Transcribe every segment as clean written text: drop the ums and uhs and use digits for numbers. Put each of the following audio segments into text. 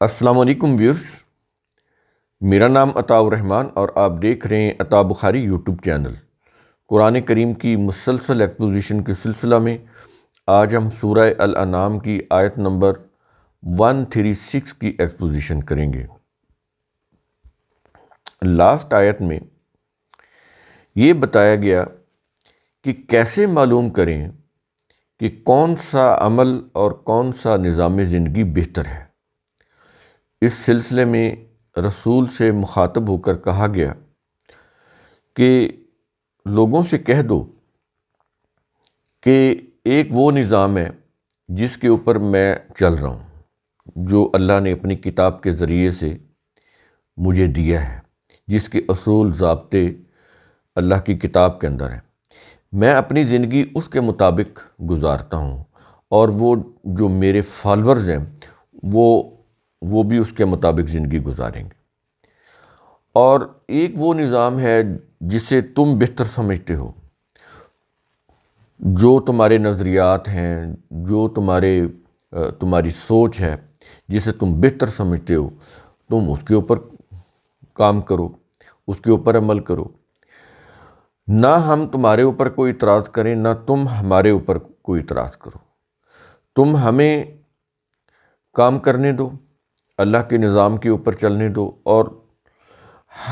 السلام علیکم ویورز، میرا نام عطاء الرحمن اور آپ دیکھ رہے ہیں عطاء بخاری یوٹیوب چینل۔ قرآن کریم کی مسلسل ایکسپوزیشن کے سلسلہ میں آج ہم سورہ الانعام کی آیت نمبر 136 کی ایکسپوزیشن کریں گے۔ لاسٹ آیت میں یہ بتایا گیا کہ کیسے معلوم کریں کہ کون سا عمل اور کون سا نظام زندگی بہتر ہے۔ اس سلسلے میں رسول سے مخاطب ہو کر کہا گیا کہ لوگوں سے کہہ دو کہ ایک وہ نظام ہے جس کے اوپر میں چل رہا ہوں، جو اللہ نے اپنی کتاب کے ذریعے سے مجھے دیا ہے، جس کے اصول ضابطے اللہ کی کتاب کے اندر ہیں۔ میں اپنی زندگی اس کے مطابق گزارتا ہوں اور وہ جو میرے فالورز ہیں وہ بھی اس کے مطابق زندگی گزاریں گے۔ اور ایک وہ نظام ہے جسے تم بہتر سمجھتے ہو، جو تمہارے نظریات ہیں، جو تمہاری سوچ ہے، جسے تم بہتر سمجھتے ہو، تم اس کے اوپر کام کرو، اس کے اوپر عمل کرو۔ نہ ہم تمہارے اوپر کوئی اعتراض کریں، نہ تم ہمارے اوپر کوئی اعتراض کرو۔ تم ہمیں کام کرنے دو، اللہ کے نظام کے اوپر چلنے دو، اور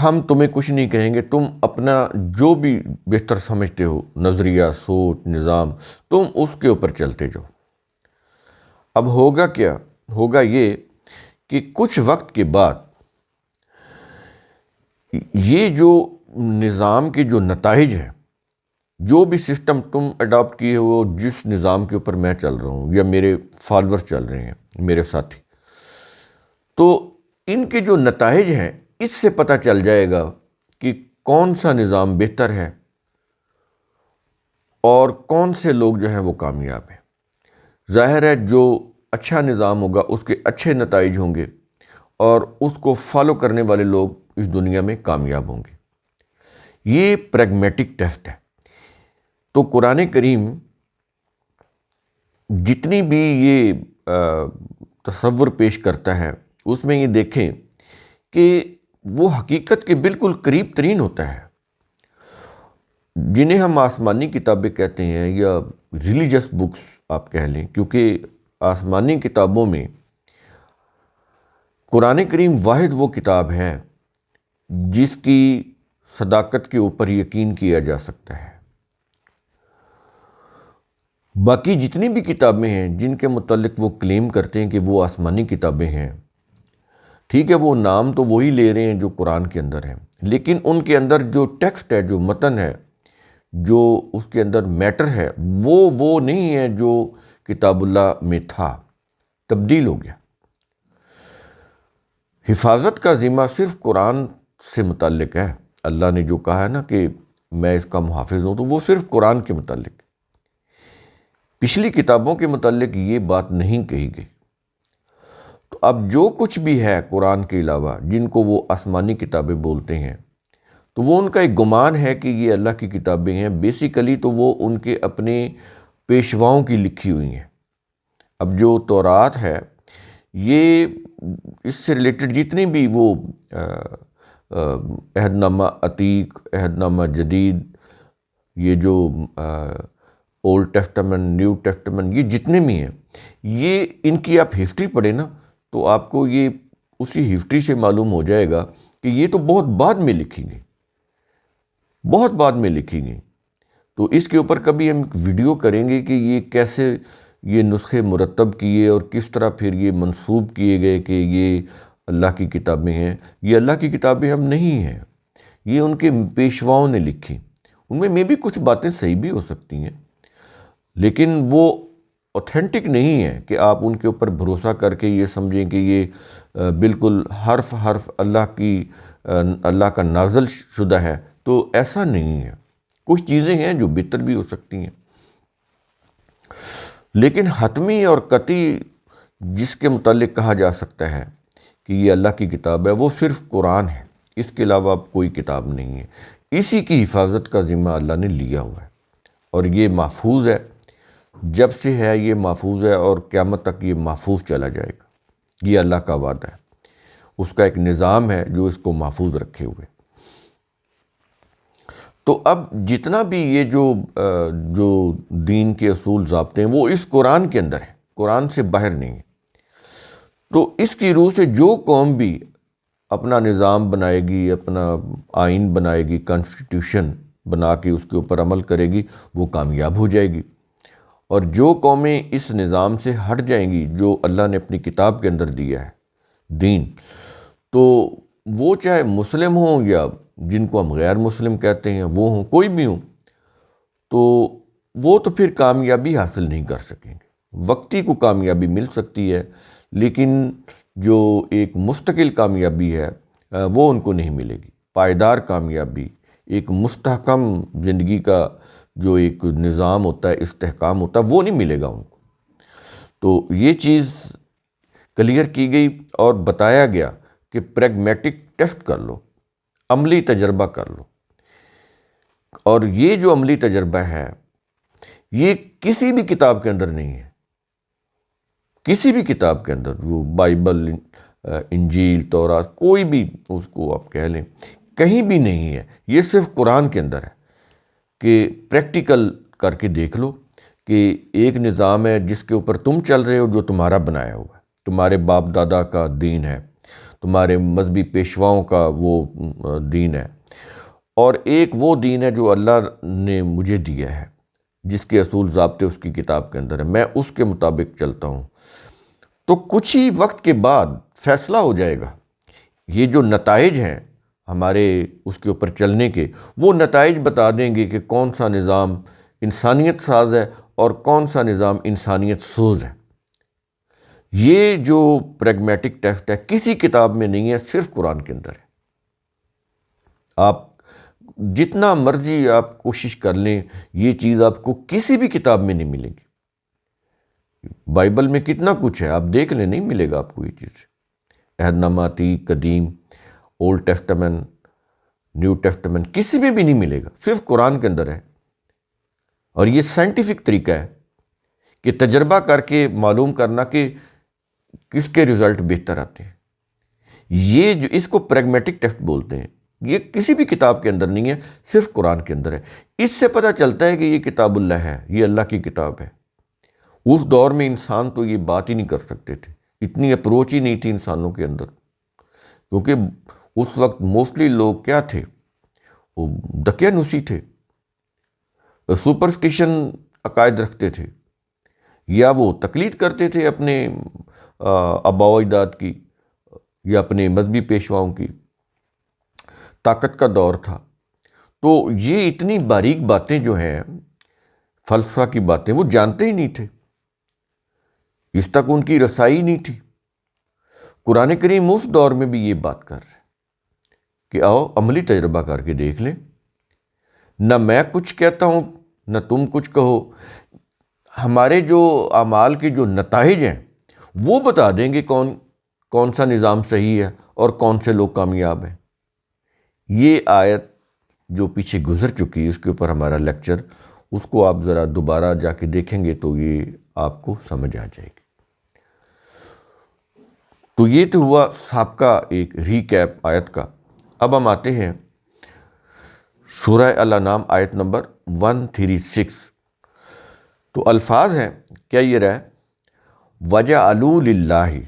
ہم تمہیں کچھ نہیں کہیں گے۔ تم اپنا جو بھی بہتر سمجھتے ہو، نظریہ، سوچ، نظام، تم اس کے اوپر چلتے جاؤ۔ اب ہوگا کیا؟ ہوگا یہ کہ کچھ وقت کے بعد یہ جو نظام کے جو نتائج ہیں، جو بھی سسٹم تم اڈاپٹ کیے ہو، جس نظام کے اوپر میں چل رہا ہوں یا میرے فالورز چل رہے ہیں، میرے ساتھی، تو ان کے جو نتائج ہیں اس سے پتہ چل جائے گا کہ کون سا نظام بہتر ہے اور کون سے لوگ جو ہیں وہ کامیاب ہیں۔ ظاہر ہے جو اچھا نظام ہوگا اس کے اچھے نتائج ہوں گے اور اس کو فالو کرنے والے لوگ اس دنیا میں کامیاب ہوں گے۔ یہ پریگمیٹک ٹیسٹ ہے۔ تو قرآن کریم جتنی بھی یہ تصور پیش کرتا ہے، اس میں یہ دیکھیں کہ وہ حقیقت کے بالکل قریب ترین ہوتا ہے، جنہیں ہم آسمانی کتابیں کہتے ہیں یا ریلیجس بکس آپ کہہ لیں، کیونکہ آسمانی کتابوں میں قرآن کریم واحد وہ کتاب ہے جس کی صداقت کے اوپر یقین کیا جا سکتا ہے۔ باقی جتنی بھی کتابیں ہیں جن کے متعلق وہ کلیم کرتے ہیں کہ وہ آسمانی کتابیں ہیں، ٹھیک ہے، وہ نام تو وہی لے رہے ہیں جو قرآن کے اندر ہیں، لیکن ان کے اندر جو ٹیکسٹ ہے، جو متن ہے، جو اس کے اندر میٹر ہے، وہ نہیں ہے جو کتاب اللہ میں تھا، تبدیل ہو گیا۔ حفاظت کا ذمہ صرف قرآن سے متعلق ہے۔ اللہ نے جو کہا ہے نا کہ میں اس کا محافظ ہوں، تو وہ صرف قرآن کے متعلق۔ پچھلی کتابوں کے متعلق یہ بات نہیں کہی گئی۔ تو اب جو کچھ بھی ہے قرآن کے علاوہ، جن کو وہ آسمانی کتابیں بولتے ہیں، تو وہ ان کا ایک گمان ہے کہ یہ اللہ کی کتابیں ہیں۔ بیسیکلی تو وہ ان کے اپنے پیشواؤں کی لکھی ہوئی ہیں۔ اب جو تورات ہے، یہ اس سے ریلیٹڈ جتنی بھی وہ عہد نامہ عتیق، عہد نامہ جدید، یہ جو اولڈ ٹیسٹمنٹ، نیو ٹیسٹمنٹ، یہ جتنے بھی ہیں، یہ ان کی آپ ہسٹری پڑھیں نا، تو آپ کو یہ اسی ہسٹری سے معلوم ہو جائے گا کہ یہ تو بہت بعد میں لکھی گئی، بہت بعد میں لکھی گئی۔ تو اس کے اوپر کبھی ہم ویڈیو کریں گے کہ یہ کیسے یہ نسخے مرتب کیے اور کس طرح پھر یہ منسوب کیے گئے کہ یہ اللہ کی کتابیں ہیں۔ یہ اللہ کی کتابیں ہم نہیں ہیں، یہ ان کے پیشواؤں نے لکھی۔ ان میں بھی کچھ باتیں صحیح بھی ہو سکتی ہیں، لیکن وہ اوتھینٹک نہیں ہے کہ آپ ان کے اوپر بھروسہ کر کے یہ سمجھیں کہ یہ بالکل حرف حرف اللہ کا نازل شدہ ہے۔ تو ایسا نہیں ہے۔ کچھ چیزیں ہیں جو بہتر بھی ہو سکتی ہیں، لیکن حتمی اور قطعی جس کے متعلق کہا جا سکتا ہے کہ یہ اللہ کی کتاب ہے، وہ صرف قرآن ہے۔ اس کے علاوہ اب کوئی کتاب نہیں ہے۔ اسی کی حفاظت کا ذمہ اللہ نے لیا ہوا ہے، اور یہ محفوظ ہے، جب سے ہے یہ محفوظ ہے، اور قیامت تک یہ محفوظ چلا جائے گا۔ یہ اللہ کا وعدہ ہے، اس کا ایک نظام ہے جو اس کو محفوظ رکھے ہوئے۔ تو اب جتنا بھی یہ جو دین کے اصول ضابطے ہیں وہ اس قرآن کے اندر ہیں، قرآن سے باہر نہیں ہیں۔ تو اس کی روح سے جو قوم بھی اپنا نظام بنائے گی، اپنا آئین بنائے گی، کانسٹیٹیوشن بنا کے اس کے اوپر عمل کرے گی، وہ کامیاب ہو جائے گی۔ اور جو قومیں اس نظام سے ہٹ جائیں گی جو اللہ نے اپنی کتاب کے اندر دیا ہے دین، تو وہ چاہے مسلم ہوں یا جن کو ہم غیر مسلم کہتے ہیں وہ ہوں، کوئی بھی ہوں، تو وہ تو پھر کامیابی حاصل نہیں کر سکیں گے۔ وقتی کو کامیابی مل سکتی ہے، لیکن جو ایک مستقل کامیابی ہے وہ ان کو نہیں ملے گی۔ پائیدار کامیابی، ایک مستحکم زندگی کا جو ایک نظام ہوتا ہے، استحکام ہوتا ہے، وہ نہیں ملے گا ان کو۔ تو یہ چیز کلیئر کی گئی اور بتایا گیا کہ پریگمیٹک ٹیسٹ کر لو، عملی تجربہ کر لو۔ اور یہ جو عملی تجربہ ہے یہ کسی بھی کتاب کے اندر نہیں ہے، کسی بھی کتاب کے اندر، وہ بائبل، انجیل، تورات، کوئی بھی اس کو آپ کہہ لیں، کہیں بھی نہیں ہے۔ یہ صرف قرآن کے اندر ہے کہ پریکٹیکل کر کے دیکھ لو کہ ایک نظام ہے جس کے اوپر تم چل رہے ہو، جو تمہارا بنایا ہوا ہے، تمہارے باپ دادا کا دین ہے، تمہارے مذہبی پیشواؤں کا وہ دین ہے، اور ایک وہ دین ہے جو اللہ نے مجھے دیا ہے، جس کے اصول ضابطے اس کی کتاب کے اندر ہے، میں اس کے مطابق چلتا ہوں۔ تو کچھ ہی وقت کے بعد فیصلہ ہو جائے گا۔ یہ جو نتائج ہیں ہمارے اس کے اوپر چلنے کے، وہ نتائج بتا دیں گے کہ کون سا نظام انسانیت ساز ہے اور کون سا نظام انسانیت سوز ہے۔ یہ جو پریگمیٹک ٹیسٹ ہے کسی کتاب میں نہیں ہے، صرف قرآن کے اندر ہے۔ آپ جتنا مرضی آپ کوشش کر لیں، یہ چیز آپ کو کسی بھی کتاب میں نہیں ملے گی۔ بائبل میں کتنا کچھ ہے، آپ دیکھ لیں، نہیں ملے گا آپ کو یہ چیز۔ عہد نامہ عتیق، قدیم، اولڈ ٹیسٹمنٹ، نیو ٹیسٹمنٹ، کسی میں بھی نہیں ملے گا، صرف قرآن کے اندر ہے۔ اور یہ سائنٹیفک طریقہ ہے کہ تجربہ کر کے معلوم کرنا کہ کس کے رزلٹ بہتر آتے ہیں۔ یہ جو اس کو پریگمیٹک ٹیسٹ بولتے ہیں، یہ کسی بھی کتاب کے اندر نہیں ہے، صرف قرآن کے اندر ہے۔ اس سے پتہ چلتا ہے کہ یہ کتاب اللہ ہے، یہ اللہ کی کتاب ہے۔ اس دور میں انسان تو یہ بات ہی نہیں کر سکتے تھے، اتنی اپروچ ہی نہیں تھی انسانوں کے اندر، کیونکہ اس وقت موسٹلی لوگ کیا تھے، وہ دقیانوسی تھے، سپرسٹیشن عقائد رکھتے تھے، یا وہ تقلید کرتے تھے اپنے آباء و اجداد کی یا اپنے مذہبی پیشواؤں کی۔ طاقت کا دور تھا، تو یہ اتنی باریک باتیں جو ہیں، فلسفہ کی باتیں، وہ جانتے ہی نہیں تھے، اس تک ان کی رسائی نہیں تھی۔ قرآن کریم اس دور میں بھی یہ بات کر رہا ہے کہ آؤ عملی تجربہ کر کے دیکھ لیں، نہ میں کچھ کہتا ہوں نہ تم کچھ کہو، ہمارے جو اعمال کے جو نتائج ہیں وہ بتا دیں گے کون سا نظام صحیح ہے اور کون سے لوگ کامیاب ہیں۔ یہ آیت جو پیچھے گزر چکی ہے، اس کے اوپر ہمارا لیکچر، اس کو آپ ذرا دوبارہ جا کے دیکھیں گے تو یہ آپ کو سمجھ آ جائے گی۔ تو یہ تو ہوا سابقہ ایک ریکیپ آیت کا۔ اب ہم آتے ہیں سورہ الانعام آیت نمبر 136۔ تو الفاظ ہیں، کیا یہ رہا ہے؟ وَجَعَلُوا لِلَّهِ،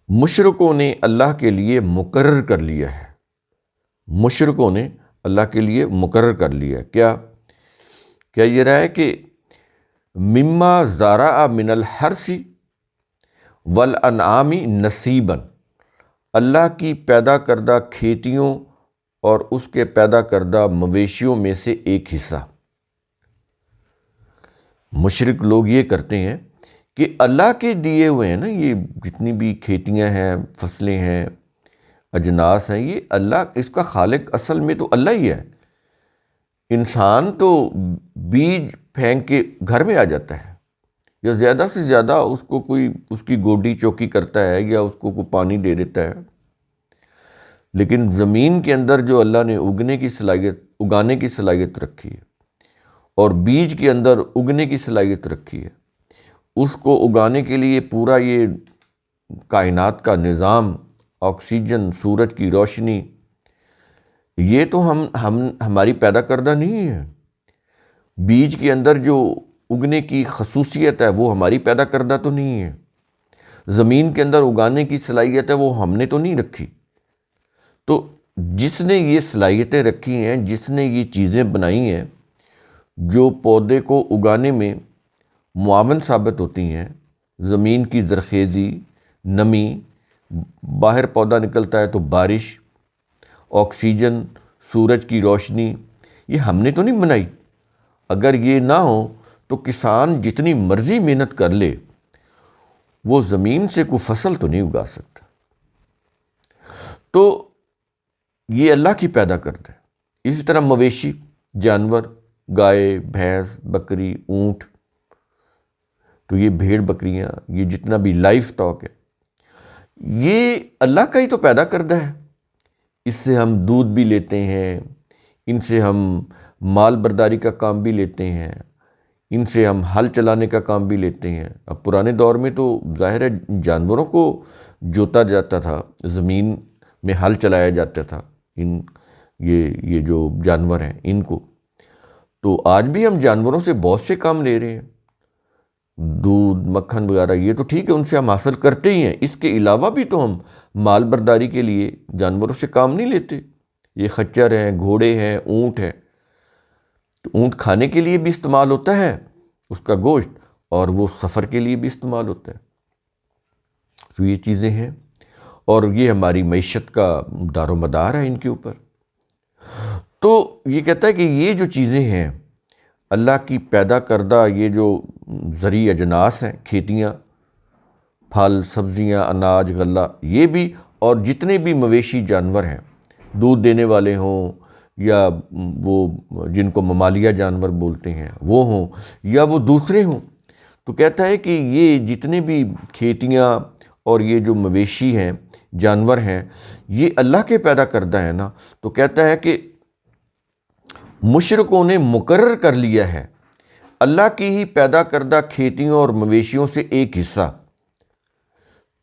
مشرکوں نے اللہ کے لیے مقرر کر لیا ہے، مشرکوں نے اللہ کے لیے مقرر کر لیا ہے۔ کیا یہ رہا ہے کہ مما زرع من الحرث والانعام نصیبا، اللہ کی پیدا کردہ کھیتیوں اور اس کے پیدا کردہ مویشیوں میں سے ایک حصہ۔ مشرک لوگ یہ کرتے ہیں کہ اللہ کے دیے ہوئے ہیں نا، یہ جتنی بھی کھیتیاں ہیں، فصلیں ہیں، اجناس ہیں، یہ اللہ، اس کا خالق اصل میں تو اللہ ہی ہے۔ انسان تو بیج پھینک کے گھر میں آ جاتا ہے، یا زیادہ سے زیادہ اس کو کوئی اس کی گوڈی چوکی کرتا ہے یا اس کو کوئی پانی دے دیتا ہے، لیکن زمین کے اندر جو اللہ نے اگانے کی صلاحیت رکھی ہے، اور بیج کے اندر اگنے کی صلاحیت رکھی ہے، اس کو اگانے کے لیے پورا یہ کائنات کا نظام، آکسیجن، سورج کی روشنی، یہ تو ہماری پیدا کردہ نہیں ہے۔ بیج کے اندر جو اگنے کی خصوصیت ہے وہ ہماری پیدا کردہ تو نہیں ہے۔ زمین کے اندر اگانے کی صلاحیت ہے وہ ہم نے تو نہیں رکھی۔ تو جس نے یہ صلاحیتیں رکھی ہیں، جس نے یہ چیزیں بنائی ہیں جو پودے کو اگانے میں معاون ثابت ہوتی ہیں، زمین کی زرخیزی، نمی، باہر پودا نکلتا ہے تو بارش، آکسیجن، سورج کی روشنی، یہ ہم نے تو نہیں بنائی۔ اگر یہ نہ ہو تو کسان جتنی مرضی محنت کر لے وہ زمین سے کوئی فصل تو نہیں اگا سکتا۔ تو یہ اللہ کی پیدا کرتا ہے۔ اسی طرح مویشی، جانور، گائے، بھینس، بکری، اونٹ، تو یہ بھیڑ بکریاں، یہ جتنا بھی لائف اسٹاک ہے، یہ اللہ کا ہی تو پیدا کردہ ہے۔ اس سے ہم دودھ بھی لیتے ہیں، ان سے ہم مال برداری کا کام بھی لیتے ہیں، ان سے ہم ہل چلانے کا کام بھی لیتے ہیں۔ اب پرانے دور میں تو ظاہر ہے جانوروں کو جوتا جاتا تھا، زمین میں ہل چلایا جاتا تھا، یہ جو جانور ہیں ان کو۔ تو آج بھی ہم جانوروں سے بہت سے کام لے رہے ہیں، دودھ، مکھن وغیرہ، یہ تو ٹھیک ہے، ان سے ہم حاصل کرتے ہی ہیں۔ اس کے علاوہ بھی تو ہم مال برداری کے لیے جانوروں سے کام نہیں لیتے۔ یہ خچر ہیں، گھوڑے ہیں، اونٹ ہیں، تو اونٹ کھانے کے لیے بھی استعمال ہوتا ہے اس کا گوشت، اور وہ سفر کے لیے بھی استعمال ہوتا ہے۔ تو یہ چیزیں ہیں، اور یہ ہماری معیشت کا دار و مدار ہے ان کے اوپر۔ تو یہ کہتا ہے کہ یہ جو چیزیں ہیں اللہ کی پیدا کردہ، یہ جو زرعی اجناس ہیں، کھیتیاں، پھل، سبزیاں، اناج، غلہ، یہ بھی، اور جتنے بھی مویشی جانور ہیں، دودھ دینے والے ہوں یا وہ جن کو ممالیہ جانور بولتے ہیں وہ ہوں یا وہ دوسرے ہوں، تو کہتا ہے کہ یہ جتنے بھی کھیتیاں اور یہ جو مویشی ہیں، جانور ہیں، یہ اللہ کے پیدا کردہ ہیں نا۔ تو کہتا ہے کہ مشرکوں نے مقرر کر لیا ہے اللہ کی ہی پیدا کردہ کھیتیوں اور مویشیوں سے ایک حصہ۔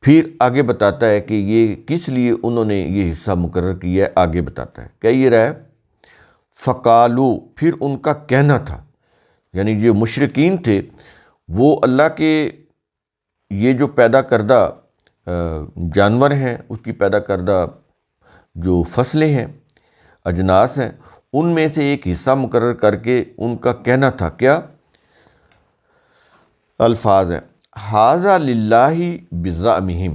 پھر آگے بتاتا ہے کہ یہ کس لیے انہوں نے یہ حصہ مقرر کیا ہے، آگے بتاتا ہے، کہہ یہ رہا ہے فقالو، پھر ان کا کہنا تھا، یعنی جو مشرکین تھے وہ اللہ کے یہ جو پیدا کردہ جانور ہیں، اس کی پیدا کردہ جو فصلیں ہیں، اجناس ہیں، ان میں سے ایک حصہ مقرر کر کے ان کا کہنا تھا کیا؟ الفاظ ہیں ھذا للہ بزعمہم،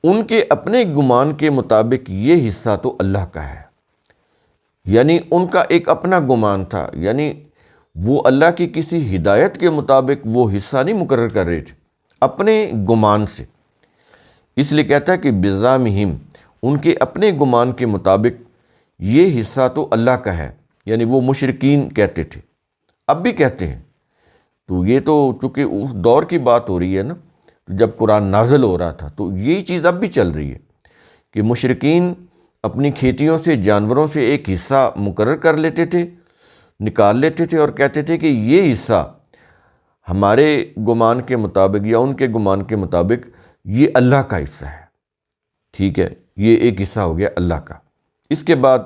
ان کے اپنے گمان کے مطابق یہ حصہ تو اللہ کا ہے۔ یعنی ان کا ایک اپنا گمان تھا، یعنی وہ اللہ کی کسی ہدایت کے مطابق وہ حصہ نہیں مقرر کر رہے تھے، اپنے گمان سے۔ اس لیے کہتا ہے کہ بزعمہم، ان کے اپنے گمان کے مطابق یہ حصہ تو اللہ کا ہے، یعنی وہ مشرکین کہتے تھے، اب بھی کہتے ہیں۔ تو یہ تو چونکہ اس دور کی بات ہو رہی ہے نا، جب قرآن نازل ہو رہا تھا، تو یہی چیز اب بھی چل رہی ہے کہ مشرکین اپنی کھیتیوں سے، جانوروں سے ایک حصہ مقرر کر لیتے تھے، نکال لیتے تھے، اور کہتے تھے کہ یہ حصہ ہمارے گمان کے مطابق یا ان کے گمان کے مطابق یہ اللہ کا حصہ ہے، ٹھیک ہے، یہ ایک حصہ ہو گیا اللہ کا۔ اس کے بعد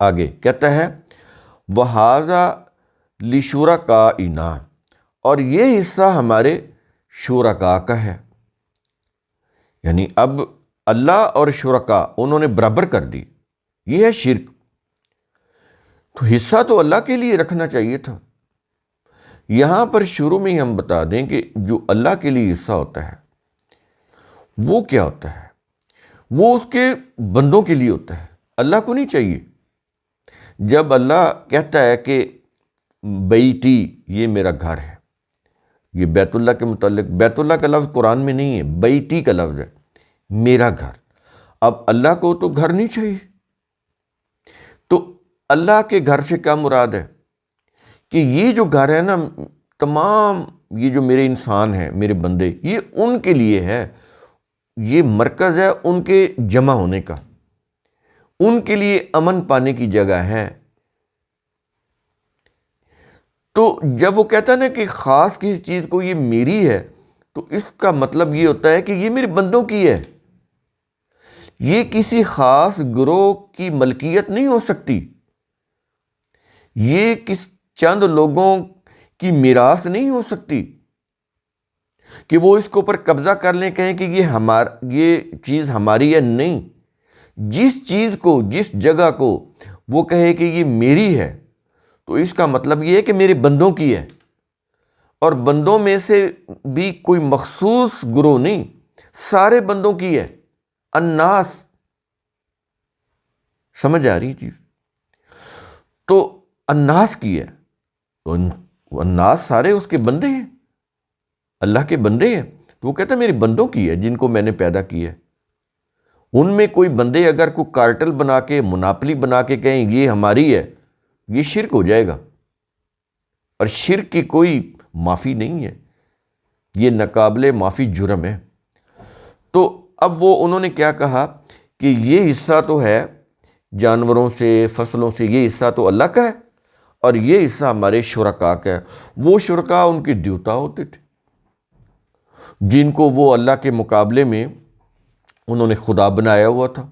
آگے کہتا ہے وَھَذَا لِشُرَکَائِنَا، اور یہ حصہ ہمارے شرکاء کا ہے۔ یعنی اب اللہ اور شرکاء انہوں نے برابر کر دی، یہ ہے شرک۔ تو حصہ تو اللہ کے لیے رکھنا چاہیے تھا۔ یہاں پر شروع میں ہی ہم بتا دیں کہ جو اللہ کے لیے حصہ ہوتا ہے وہ کیا ہوتا ہے؟ وہ اس کے بندوں کے لیے ہوتا ہے، اللہ کو نہیں چاہیے۔ جب اللہ کہتا ہے کہ بیتی، یہ میرا گھر ہے، یہ بیت اللہ کے متعلق، بیت اللہ کا لفظ قرآن میں نہیں ہے، بیتی کا لفظ ہے، میرا گھر۔ اب اللہ کو تو گھر نہیں چاہیے، تو اللہ کے گھر سے کیا مراد ہے؟ کہ یہ جو گھر ہے نا، تمام یہ جو میرے انسان ہیں، میرے بندے، یہ ان کے لیے ہے، یہ مرکز ہے ان کے جمع ہونے کا، ان کے لیے امن پانے کی جگہ ہے۔ تو جب وہ کہتا ہے نا کہ خاص کسی چیز کو یہ میری ہے، تو اس کا مطلب یہ ہوتا ہے کہ یہ میرے بندوں کی ہے، یہ کسی خاص گروہ کی ملکیت نہیں ہو سکتی، یہ چند لوگوں کی میراث نہیں ہو سکتی کہ وہ اس کے اوپر قبضہ کر لیں، کہیں کہ یہ چیز ہماری ہے۔ نہیں، جس چیز کو، جس جگہ کو وہ کہے کہ یہ میری ہے، تو اس کا مطلب یہ ہے کہ میرے بندوں کی ہے، اور بندوں میں سے بھی کوئی مخصوص گروہ نہیں، سارے بندوں کی ہے، الناس۔ سمجھ آ رہی چیز؟ تو الناس کی ہے، تو الناس سارے اس کے بندے ہیں، اللہ کے بندے ہیں۔ تو وہ کہتا ہے میرے بندوں کی ہے جن کو میں نے پیدا کیا ہے۔ ان میں کوئی بندے اگر کوئی کارٹل بنا کے، مناپلی بنا کے کہیں یہ ہماری ہے، یہ شرک ہو جائے گا، اور شرک کی کوئی معافی نہیں ہے، یہ ناقابل معافی جرم ہے۔ تو اب انہوں نے کیا کہا کہ یہ حصہ تو ہے جانوروں سے، فصلوں سے، یہ حصہ تو اللہ کا ہے، اور یہ حصہ ہمارے شرکاء کا ہے۔ وہ شرکاء ان کے دیوتا ہوتے تھے، جن کو وہ اللہ کے مقابلے میں انہوں نے خدا بنایا ہوا تھا۔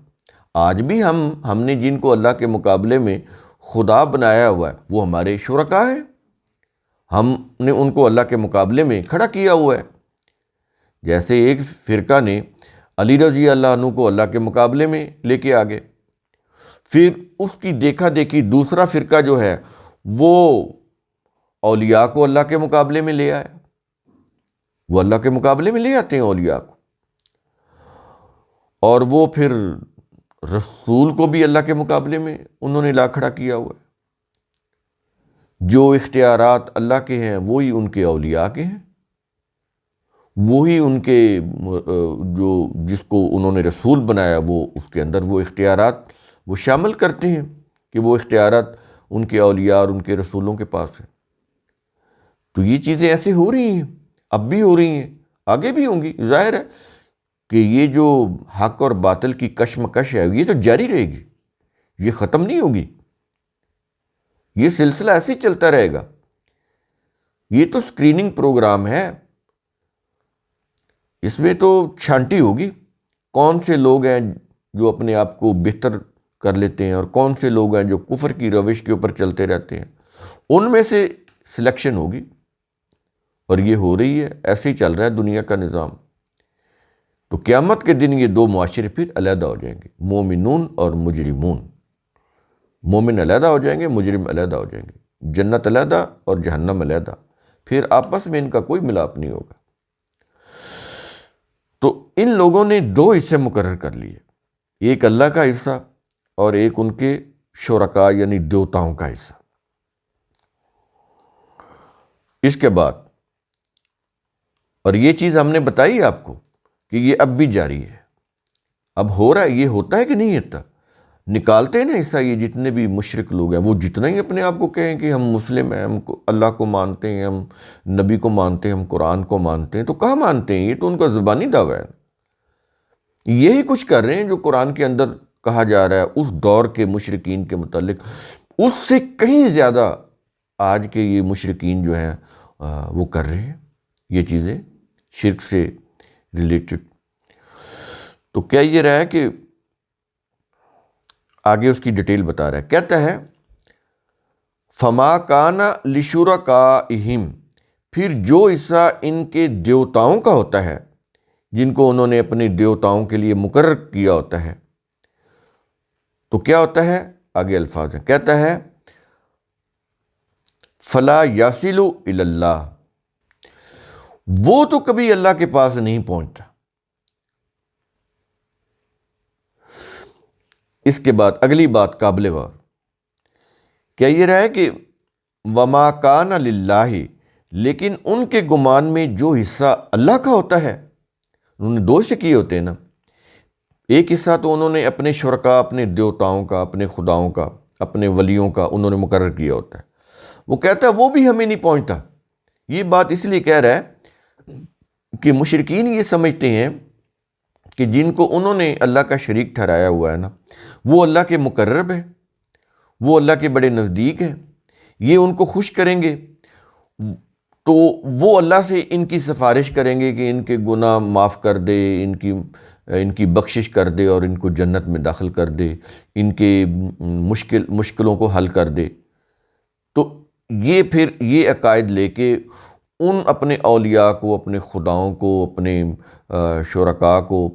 آج بھی ہم نے جن کو اللہ کے مقابلے میں خدا بنایا ہوا ہے، وہ ہمارے شرکاء ہیں، ہم نے ان کو اللہ کے مقابلے میں کھڑا کیا ہوا ہے۔ جیسے ایک فرقہ نے علی رضی اللہ عنہ کو اللہ کے مقابلے میں لے کے آگے، پھر اس کی دیکھا دیکھی دوسرا فرقہ جو ہے وہ اولیاء کو اللہ کے مقابلے میں لے آیا۔ وہ اللہ کے مقابلے میں لے آتے ہیں اولیاء کو، اور وہ پھر رسول کو بھی اللہ کے مقابلے میں انہوں نے لا کھڑا کیا ہوا ہے۔ جو اختیارات اللہ کے ہیں وہی ان کے اولیاء کے ہیں، وہی ان کے جس کو انہوں نے رسول بنایا وہ اس کے اندر وہ اختیارات وہ شامل کرتے ہیں کہ وہ اختیارات ان کے اولیاء اور ان کے رسولوں کے پاس ہیں۔ تو یہ چیزیں ایسے ہو رہی ہیں، اب بھی ہو رہی ہیں، آگے بھی ہوں گی۔ ظاہر ہے کہ یہ جو حق اور باطل کی کشمکش ہے یہ تو جاری رہے گی، یہ ختم نہیں ہوگی، یہ سلسلہ ایسے ہی چلتا رہے گا۔ یہ تو اسکریننگ پروگرام ہے، اس میں تو چھانٹی ہوگی، کون سے لوگ ہیں جو اپنے آپ کو بہتر کر لیتے ہیں اور کون سے لوگ ہیں جو کفر کی روش کے اوپر چلتے رہتے ہیں، ان میں سے سلیکشن ہوگی، اور یہ ہو رہی ہے، ایسے ہی چل رہا ہے دنیا کا نظام۔ تو قیامت کے دن یہ دو معاشرے پھر علیحدہ ہو جائیں گے، مومنون اور مجرمون۔ مومن علیحدہ ہو جائیں گے، مجرم علیحدہ ہو جائیں گے، جنت علیحدہ اور جہنم علیحدہ، پھر آپس میں ان کا کوئی ملاپ نہیں ہوگا۔ تو ان لوگوں نے دو حصے مقرر کر لیے، ایک اللہ کا حصہ اور ایک ان کے شرکاء یعنی دیوتاؤں کا حصہ۔ اس کے بعد، اور یہ چیز ہم نے بتائی آپ کو کہ یہ اب بھی جاری ہے، اب ہو رہا ہے، یہ ہوتا ہے کہ نہیں ہوتا؟ نکالتے ہیں نا حصہ یہ جتنے بھی مشرک لوگ ہیں، وہ جتنا ہی اپنے آپ کو کہیں کہ ہم مسلم ہیں، ہم اللہ کو مانتے ہیں، ہم نبی کو مانتے ہیں، ہم قرآن کو مانتے ہیں، تو کہاں مانتے ہیں؟ یہ تو ان کا زبانی دعویٰ ہے۔ یہی کچھ کر رہے ہیں جو قرآن کے اندر کہا جا رہا ہے اس دور کے مشرکین کے متعلق، اس سے کہیں زیادہ آج کے یہ مشرکین جو ہیں وہ کر رہے ہیں یہ چیزیں شرک سے ریلیٹڈ۔ تو کیا یہ رہا ہے کہ آگے اس کی ڈیٹیل بتا رہا ہے، کہتا ہے فما کان لشرکائہم، پھر جو حصہ ان کے دیوتاؤں کا ہوتا ہے جن کو انہوں نے اپنے دیوتاؤں کے لیے مقرر کیا ہوتا ہے، تو کیا ہوتا ہے؟ آگے الفاظ ہیں، کہتا ہے فلا یصل الی اللہ، وہ تو کبھی اللہ کے پاس نہیں پہنچتا۔ اس کے بعد اگلی بات قابل غور، کیا یہ رہا ہے کہ وما کان للہ، لیکن ان کے گمان میں جو حصہ اللہ کا ہوتا ہے، انہوں نے دو حصے کیے ہوتے ہیں نا، ایک حصہ تو انہوں نے اپنے شرکاء، اپنے دیوتاؤں کا، اپنے خداؤں کا، اپنے ولیوں کا انہوں نے مقرر کیا ہوتا ہے، وہ کہتا ہے وہ بھی ہمیں نہیں پہنچتا۔ یہ بات اس لیے کہہ رہا ہے کہ مشرکین یہ سمجھتے ہیں کہ جن کو انہوں نے اللہ کا شریک ٹھہرایا ہوا ہے نا، وہ اللہ کے مقرب ہیں، وہ اللہ کے بڑے نزدیک ہیں، یہ ان کو خوش کریں گے، تو وہ اللہ سے ان کی سفارش کریں گے کہ ان کے گناہ معاف کر دے، ان کی بخشش کر دے اور ان کو جنت میں داخل کر دے، ان کے مشکلوں کو حل کر دے۔ تو یہ پھر یہ عقائد لے کے ان اپنے اولیاء کو، اپنے خداؤں کو، اپنے شرکاء کو،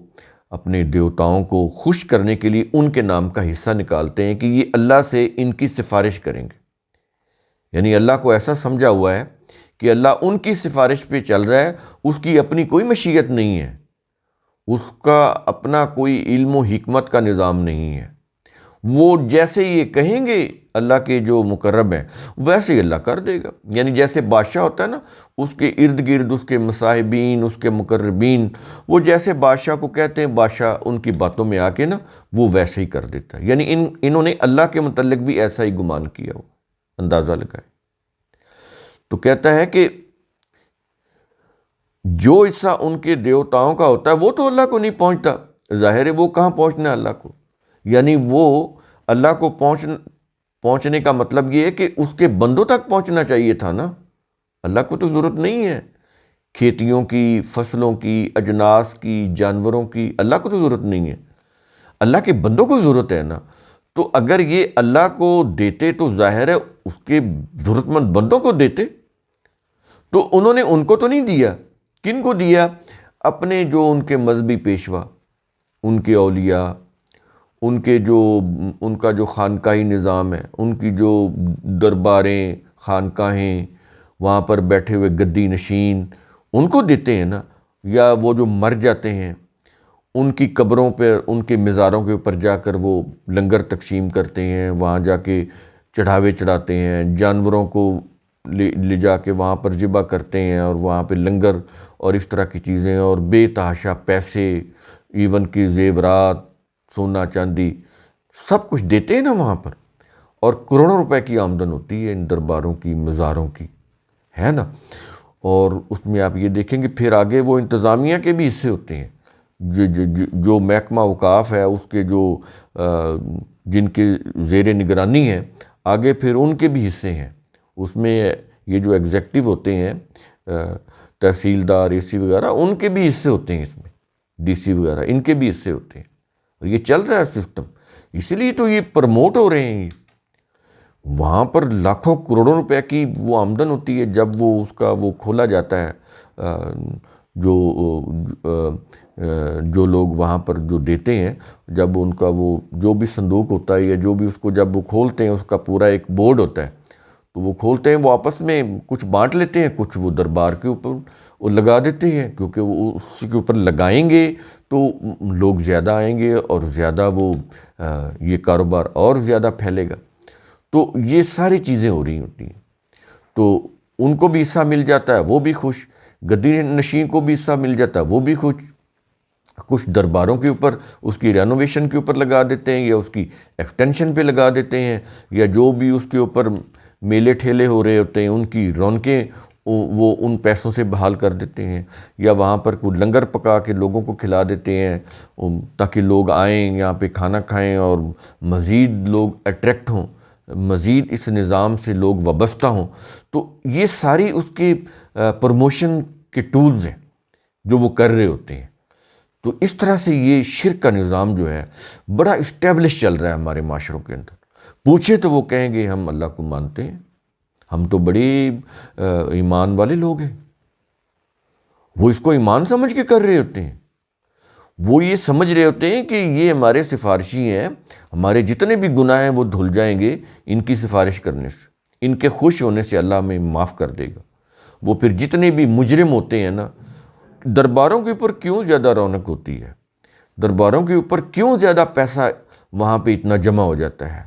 اپنے دیوتاؤں کو خوش کرنے کے لیے ان کے نام کا حصہ نکالتے ہیں کہ یہ اللہ سے ان کی سفارش کریں گے۔ یعنی اللہ کو ایسا سمجھا ہوا ہے کہ اللہ ان کی سفارش پہ چل رہا ہے، اس کی اپنی کوئی مشیت نہیں ہے، اس کا اپنا کوئی علم و حکمت کا نظام نہیں ہے۔ وہ جیسے یہ کہیں گے اللہ کے جو مقرب ہیں ویسے ہی اللہ کر دے گا۔ یعنی جیسے بادشاہ ہوتا ہے نا، اس کے ارد گرد اس کے مصاحبین، اس کے مقربین، وہ جیسے بادشاہ کو کہتے ہیں بادشاہ ان کی باتوں میں آ کے نا وہ ویسے ہی کر دیتا ہے۔ یعنی انہوں نے اللہ کے متعلق بھی ایسا ہی گمان کیا ہو، اندازہ لگائے۔ تو کہتا ہے کہ جو حصہ ان کے دیوتاؤں کا ہوتا ہے وہ تو اللہ کو نہیں پہنچتا، ظاہر ہے وہ کہاں پہنچنا ہے اللہ کو۔ یعنی وہ اللہ کو پہنچنے کا مطلب یہ ہے کہ اس کے بندوں تک پہنچنا چاہیے تھا نا۔ اللہ کو تو ضرورت نہیں ہے کھیتیوں کی، فصلوں کی، اجناس کی، جانوروں کی، اللہ کو تو ضرورت نہیں ہے، اللہ کے بندوں کو ضرورت ہے نا۔ تو اگر یہ اللہ کو دیتے تو ظاہر ہے اس کے ضرورت مند بندوں کو دیتے۔ تو انہوں نے ان کو تو نہیں دیا، کن کو دیا؟ اپنے جو ان کے مذہبی پیشوا، ان کے اولیاء، ان کا جو خانقاہی نظام ہے، ان کی جو درباریں، خانقاہیں، وہاں پر بیٹھے ہوئے گدی نشین، ان کو دیتے ہیں نا۔ یا وہ جو مر جاتے ہیں ان کی قبروں پر، ان کے مزاروں کے اوپر جا کر وہ لنگر تقسیم کرتے ہیں، وہاں جا کے چڑھاوے چڑھاتے ہیں، جانوروں کو لے جا کے وہاں پر ذبح کرتے ہیں، اور وہاں پہ لنگر اور اس طرح کی چیزیں، اور بے تحاشا پیسے، ایون کی زیورات، سونا چاندی، سب کچھ دیتے ہیں نا وہاں پر، اور کروڑوں روپے کی آمدن ہوتی ہے ان درباروں کی، مزاروں کی، ہے نا۔ اور اس میں آپ یہ دیکھیں گے پھر آگے وہ انتظامیہ کے بھی حصے ہوتے ہیں، جو محکمہ اوقاف ہے اس کے جو جن کے زیر نگرانی ہے، آگے پھر ان کے بھی حصے ہیں اس میں۔ یہ جو ایگزیکٹو ہوتے ہیں، تحصیلدار، اے سی وغیرہ، ان کے بھی حصے ہوتے ہیں اس میں، ڈی سی وغیرہ، ان کے بھی حصے ہوتے ہیں۔ اور یہ چل رہا ہے سسٹم، اسی لیے تو یہ پروموٹ ہو رہے ہیں۔ وہاں پر لاکھوں کروڑوں روپے کی وہ آمدن ہوتی ہے جب وہ اس کا وہ کھولا جاتا ہے، جو لوگ وہاں پر جو دیتے ہیں، جب ان کا وہ جو بھی صندوق ہوتا ہے، یا جو بھی اس کو جب وہ کھولتے ہیں، اس کا پورا ایک بورڈ ہوتا ہے، تو وہ کھولتے ہیں، وہ آپس میں کچھ بانٹ لیتے ہیں، کچھ وہ دربار کے اوپر وہ لگا دیتے ہیں، کیونکہ وہ اس کے اوپر لگائیں گے تو لوگ زیادہ آئیں گے اور زیادہ وہ یہ کاروبار اور زیادہ پھیلے گا۔ تو یہ ساری چیزیں ہو رہی ہوتی ہیں، تو ان کو بھی حصہ مل جاتا ہے، وہ بھی خوش، گدی نشین کو بھی حصہ مل جاتا ہے، وہ بھی خوش۔ کچھ درباروں کے اوپر اس کی رینوویشن کے اوپر لگا دیتے ہیں، یا اس کی ایکسٹینشن پہ لگا دیتے ہیں، یا جو بھی اس کے اوپر میلے ٹھیلے ہو رہے ہوتے ہیں ان کی رونقیں وہ ان پیسوں سے بحال کر دیتے ہیں، یا وہاں پر کوئی لنگر پکا کے لوگوں کو کھلا دیتے ہیں تاکہ لوگ آئیں یہاں پہ کھانا کھائیں اور مزید لوگ اٹریکٹ ہوں، مزید اس نظام سے لوگ وابستہ ہوں۔ تو یہ ساری اس کے پروموشن کے ٹولز ہیں جو وہ کر رہے ہوتے ہیں۔ تو اس طرح سے یہ شرک کا نظام جو ہے بڑا اسٹیبلش چل رہا ہے ہمارے معاشروں کے اندر۔ پوچھے تو وہ کہیں گے ہم اللہ کو مانتے ہیں، ہم تو بڑے ایمان والے لوگ ہیں۔ وہ اس کو ایمان سمجھ کے کر رہے ہوتے ہیں، وہ یہ سمجھ رہے ہوتے ہیں کہ یہ ہمارے سفارشی ہیں، ہمارے جتنے بھی گناہ ہیں وہ دھل جائیں گے ان کی سفارش کرنے سے، ان کے خوش ہونے سے اللہ ہمیں معاف کر دے گا۔ وہ پھر جتنے بھی مجرم ہوتے ہیں نا، درباروں کے اوپر کیوں زیادہ رونق ہوتی ہے، درباروں کے اوپر کیوں زیادہ پیسہ وہاں پہ اتنا جمع ہو جاتا ہے،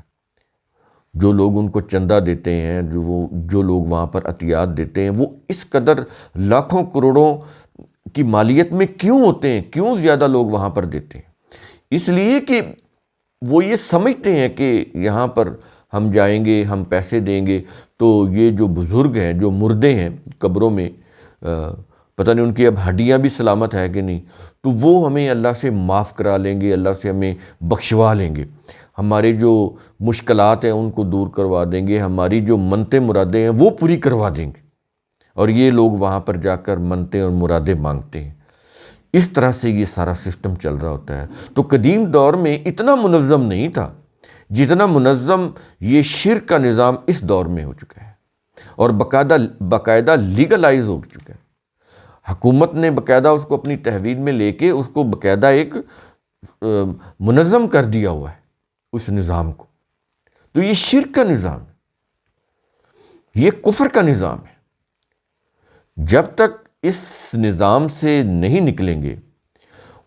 جو لوگ ان کو چندہ دیتے ہیں، جو لوگ وہاں پر عطیات دیتے ہیں، وہ اس قدر لاکھوں کروڑوں کی مالیت میں کیوں ہوتے ہیں، کیوں زیادہ لوگ وہاں پر دیتے ہیں؟ اس لیے کہ وہ یہ سمجھتے ہیں کہ یہاں پر ہم جائیں گے، ہم پیسے دیں گے تو یہ جو بزرگ ہیں، جو مردے ہیں قبروں میں، پتہ نہیں ان کی اب ہڈیاں بھی سلامت ہے کہ نہیں، تو وہ ہمیں اللہ سے معاف کرا لیں گے، اللہ سے ہمیں بخشوا لیں گے، ہمارے جو مشکلات ہیں ان کو دور کروا دیں گے، ہماری جو منتیں مرادیں ہیں وہ پوری کروا دیں گے۔ اور یہ لوگ وہاں پر جا کر منتیں اور مرادیں مانگتے ہیں۔ اس طرح سے یہ سارا سسٹم چل رہا ہوتا ہے۔ تو قدیم دور میں اتنا منظم نہیں تھا جتنا منظم یہ شرک کا نظام اس دور میں ہو چکا ہے، اور باقاعدہ لیگلائز ہو چکا ہے۔ حکومت نے باقاعدہ اس کو اپنی تحویل میں لے کے اس کو باقاعدہ ایک منظم کر دیا ہوا ہے اس نظام کو۔ تو یہ شرک کا نظام ہے، یہ کفر کا نظام ہے۔ جب تک اس نظام سے نہیں نکلیں گے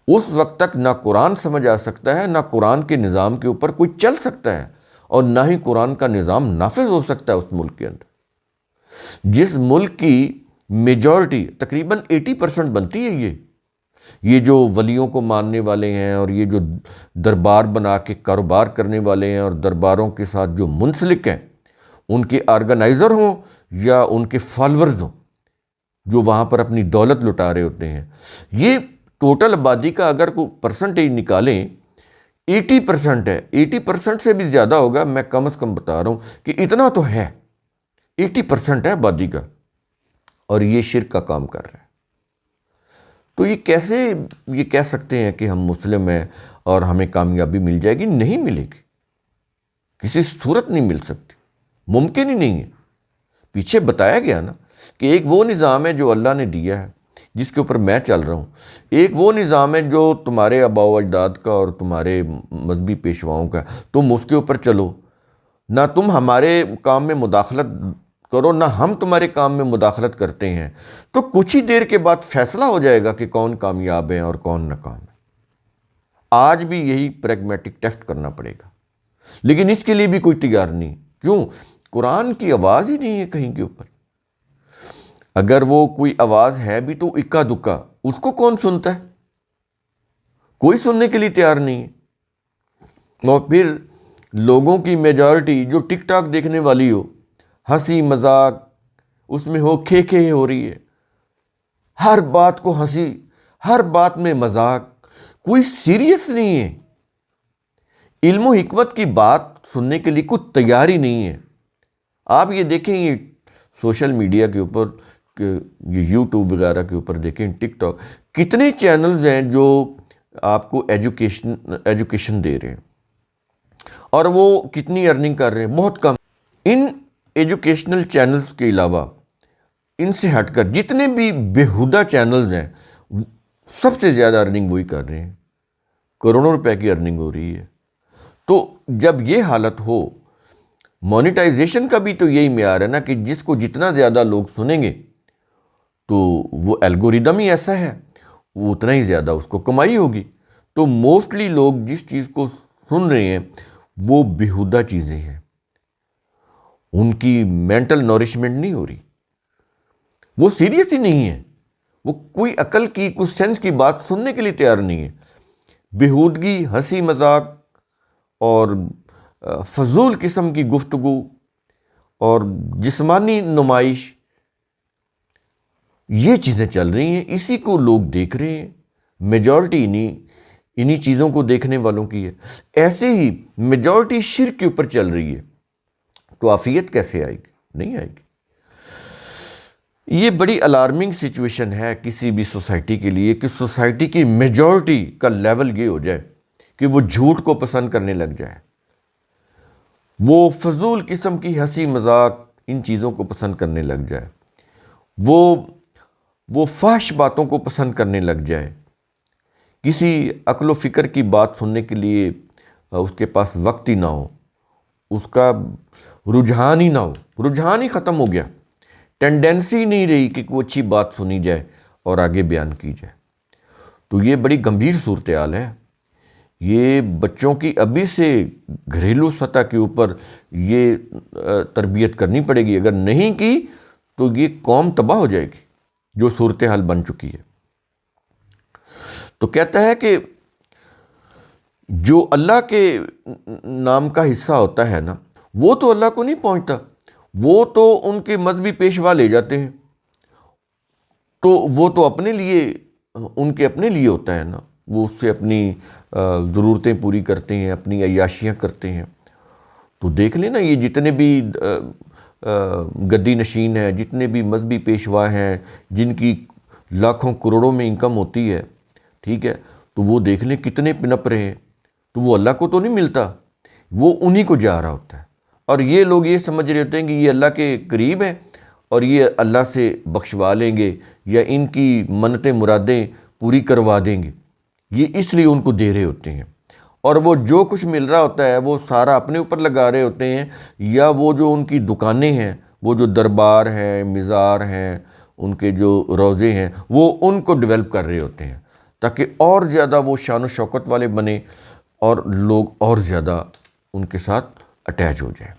اس وقت تک نہ قرآن سمجھ آ سکتا ہے، نہ قرآن کے نظام کے اوپر کوئی چل سکتا ہے، اور نہ ہی قرآن کا نظام نافذ ہو سکتا ہے اس ملک کے اندر۔ جس ملک کی میجورٹی تقریباً 80% بنتی ہے یہ جو ولیوں کو ماننے والے ہیں، اور یہ جو دربار بنا کے کاروبار کرنے والے ہیں، اور درباروں کے ساتھ جو منسلک ہیں، ان کے آرگنائزر ہوں یا ان کے فالورز ہوں جو وہاں پر اپنی دولت لٹا رہے ہوتے ہیں، یہ ٹوٹل آبادی کا اگر کوئی پرسنٹیج نکالیں 80% ہے۔ 80% سے بھی زیادہ ہوگا، میں کم از کم بتا رہا ہوں کہ اتنا تو ہے، 80% ہے آبادی کا، اور یہ شرک کا کام کر رہا ہے۔ تو یہ کیسے یہ کہہ سکتے ہیں کہ ہم مسلم ہیں اور ہمیں کامیابی مل جائے گی؟ نہیں ملے گی، کسی صورت نہیں مل سکتی، ممکن ہی نہیں ہے۔ پیچھے بتایا گیا نا کہ ایک وہ نظام ہے جو اللہ نے دیا ہے جس کے اوپر میں چل رہا ہوں، ایک وہ نظام ہے جو تمہارے آباء و اجداد کا اور تمہارے مذہبی پیشواؤں کا، تم اس کے اوپر چلو، نہ تم ہمارے کام میں مداخلت کرو نہ ہم تمہارے کام میں مداخلت کرتے ہیں، تو کچھ ہی دیر کے بعد فیصلہ ہو جائے گا کہ کون کامیاب ہے اور کون ناکام ہے۔ آج بھی یہی پریگمیٹک ٹیسٹ کرنا پڑے گا، لیکن اس کے لیے بھی کوئی تیار نہیں۔ کیوں؟ قرآن کی آواز ہی نہیں ہے کہیں کے اوپر۔ اگر وہ کوئی آواز ہے بھی تو اکا دکا، اس کو کون سنتا ہے؟ کوئی سننے کے لیے تیار نہیں ہے۔ اور پھر لوگوں کی میجورٹی جو ٹک ٹاک دیکھنے والی ہو، ہنسی مذاق اس میں ہو، کھے ہو رہی ہے، ہر بات کو ہنسی، ہر بات میں مذاق، کوئی سیریس نہیں ہے، علم و حکمت کی بات سننے کے لیے کوئی تیاری نہیں ہے۔ آپ یہ دیکھیں، یہ سوشل میڈیا کے اوپر، یہ یوٹیوب وغیرہ کے اوپر دیکھیں، ٹک ٹاک، کتنے چینلز ہیں جو آپ کو ایجوکیشن دے رہے ہیں، اور وہ کتنی ارننگ کر رہے ہیں؟ بہت کم۔ ان ایجوکیشنل چینلز کے علاوہ ان سے ہٹ کر جتنے بھی بیہودہ چینلز ہیں، سب سے زیادہ ارننگ وہی کر رہے ہیں، کروڑوں روپے کی ارننگ ہو رہی ہے۔ تو جب یہ حالت ہو، مونیٹائزیشن کا بھی تو یہی معیار ہے نا کہ جس کو جتنا زیادہ لوگ سنیں گے تو وہ الگوریدم ہی ایسا ہے، وہ اتنا ہی زیادہ اس کو کمائی ہوگی۔ تو موسٹلی لوگ جس چیز کو سن رہے ہیں وہ بیہودہ چیزیں ہیں، ان کی مینٹل نورشمنٹ نہیں ہو رہی، وہ سیریس ہی نہیں ہے، وہ کوئی عقل کی، کوئی سینس کی بات سننے کے لیے تیار نہیں ہے۔ بیہودگی، ہنسی مذاق اور فضول قسم کی گفتگو اور جسمانی نمائش، یہ چیزیں چل رہی ہیں، اسی کو لوگ دیکھ رہے ہیں۔ میجورٹی انہی چیزوں کو دیکھنے والوں کی ہے۔ ایسے ہی میجورٹی شرک کے اوپر چل رہی ہے، تو عافیت کیسے آئے گی؟ نہیں آئے گی۔ یہ بڑی الارمنگ سچویشن ہے کسی بھی سوسائٹی کے لیے کہ سوسائٹی کی میجورٹی کا لیول یہ ہو جائے کہ وہ جھوٹ کو پسند کرنے لگ جائے، وہ فضول قسم کی ہنسی مذاق ان چیزوں کو پسند کرنے لگ جائے، وہ فحش باتوں کو پسند کرنے لگ جائے، کسی عقل و فکر کی بات سننے کے لیے اس کے پاس وقت ہی نہ ہو، اس کا رجحان ہی نہ ہو، رجحان ہی ختم ہو گیا، ٹینڈنسی نہیں رہی کہ کوئی اچھی بات سنی جائے اور آگے بیان کی جائے۔ تو یہ بڑی گمبھیر صورتحال ہے۔ یہ بچوں کی ابھی سے گھریلو سطح کے اوپر یہ تربیت کرنی پڑے گی، اگر نہیں کی تو یہ قوم تباہ ہو جائے گی، جو صورتحال بن چکی ہے۔ تو کہتا ہے کہ جو اللہ کے نام کا حصہ ہوتا ہے نا، وہ تو اللہ کو نہیں پہنچتا، وہ تو ان کے مذہبی پیشوا لے جاتے ہیں، تو وہ تو اپنے لیے، ان کے اپنے لیے ہوتا ہے نا، وہ اس سے اپنی ضرورتیں پوری کرتے ہیں، اپنی عیاشیاں کرتے ہیں۔ تو دیکھ لیں نا، یہ جتنے بھی گدی نشین ہیں، جتنے بھی مذہبی پیشوا ہیں جن کی لاکھوں کروڑوں میں انکم ہوتی ہے، ٹھیک ہے، تو وہ دیکھ لیں کتنے پنپ رہے ہیں، تو وہ اللہ کو تو نہیں ملتا، وہ انہی کو جا رہا ہوتا ہے۔ اور یہ لوگ یہ سمجھ رہے ہوتے ہیں کہ یہ اللہ کے قریب ہیں اور یہ اللہ سے بخشوا لیں گے یا ان کی منتیں مرادیں پوری کروا دیں گے، یہ اس لیے ان کو دے رہے ہوتے ہیں۔ اور وہ جو کچھ مل رہا ہوتا ہے وہ سارا اپنے اوپر لگا رہے ہوتے ہیں، یا وہ جو ان کی دکانیں ہیں، وہ جو دربار ہیں، مزار ہیں، ان کے جو روضے ہیں، وہ ان کو ڈیولپ کر رہے ہوتے ہیں تاکہ اور زیادہ وہ شان و شوکت والے بنے اور لوگ اور زیادہ ان کے ساتھ اٹیچ ہو جائیں،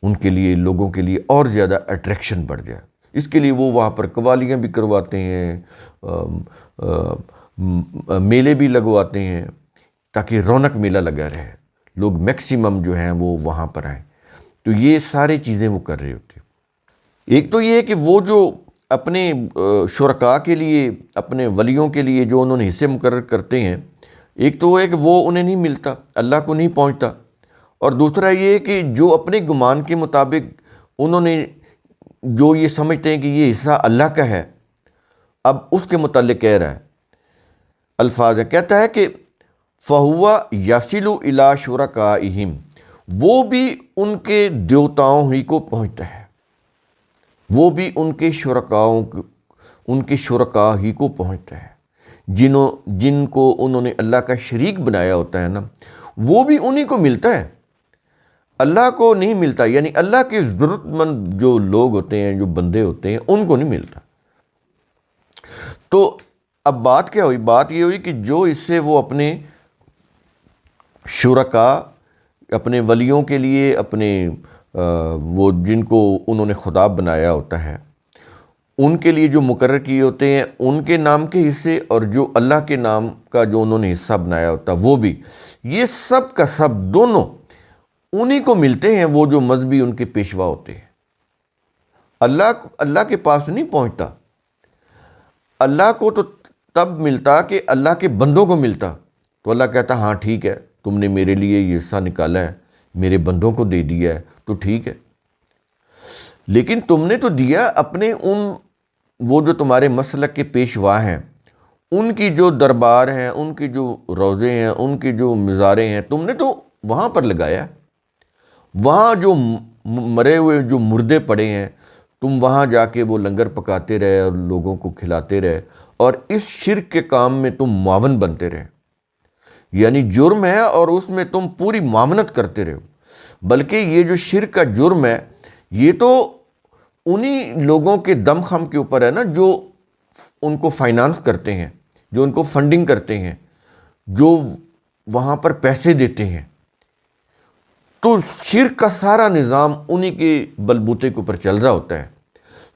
ان کے لیے، لوگوں کے لیے اور زیادہ اٹریکشن بڑھ جائے۔ اس کے لیے وہ وہاں پر قوالیاں بھی کرواتے ہیں، میلے بھی لگواتے ہیں تاکہ رونق میلہ لگا رہے، لوگ میکسیمم جو ہیں وہ وہاں پر آئیں۔ تو یہ ساری چیزیں وہ کر رہے ہوتے ہیں۔ ایک تو یہ ہے کہ وہ جو اپنے شرکاء کے لیے، اپنے ولیوں کے لیے جو انہوں نے حصے مقرر کرتے ہیں، ایک تو وہ ہے کہ وہ انہیں نہیں ملتا، اللہ کو نہیں پہنچتا، اور دوسرا یہ ہے کہ جو اپنے گمان کے مطابق انہوں نے جو یہ سمجھتے ہیں کہ یہ حصہ اللہ کا ہے، اب اس کے متعلق کہہ رہا ہے، الفاظ ہے، کہتا ہے کہ فَهُوَ يَصِلُ إِلَىٰ شُرَكَائِهِمْ، وہ بھی ان کے دیوتاؤں ہی کو پہنچتا ہے، وہ بھی ان کے شرکاء ہی کو پہنچتا ہے، جن کو انہوں نے اللہ کا شریک بنایا ہوتا ہے نا، وہ بھی انہی کو ملتا ہے، اللہ کو نہیں ملتا۔ یعنی اللہ کے ضرورت مند جو لوگ ہوتے ہیں، جو بندے ہوتے ہیں، ان کو نہیں ملتا۔ تو اب بات کیا ہوئی؟ بات یہ ہوئی کہ جو اس سے وہ اپنے شرکاء، اپنے ولیوں کے لیے، اپنے وہ جن کو انہوں نے خدا بنایا ہوتا ہے، ان کے لیے جو مقرر کیے ہوتے ہیں ان کے نام کے حصے، اور جو اللہ کے نام کا جو انہوں نے حصہ بنایا ہوتا ہے وہ بھی، یہ سب کا سب دونوں انہی کو ملتے ہیں، وہ جو مذہبی ان کے پیشوا ہوتے ہیں۔ اللہ کے پاس نہیں پہنچتا، اللہ کو تو تب ملتا کہ اللہ کے بندوں کو ملتا، تو اللہ کہتا ہاں ٹھیک ہے، تم نے میرے لیے یہ حصہ نکالا ہے، میرے بندوں کو دے دیا ہے، تو ٹھیک ہے، لیکن تم نے تو دیا اپنے وہ جو تمہارے مسلک کے پیشوا ہیں، ان کی جو دربار ہیں، ان کی جو روضے ہیں، ان کی جو مزاریں ہیں، تم نے تو وہاں پر لگایا، وہاں جو مرے ہوئے جو مردے پڑے ہیں، تم وہاں جا کے وہ لنگر پکاتے رہے اور لوگوں کو کھلاتے رہے، اور اس شرک کے کام میں تم معاون بنتے رہے۔ یعنی جرم ہے اور اس میں تم پوری معاونت کرتے رہے ہو، بلکہ یہ جو شرک کا جرم ہے یہ تو انہی لوگوں کے دم خم کے اوپر ہے نا، جو ان کو فائنانس کرتے ہیں، جو ان کو فنڈنگ کرتے ہیں، جو وہاں پر پیسے دیتے ہیں، تو شرک کا سارا نظام انہی کے بلبوتے کے اوپر چل رہا ہوتا ہے۔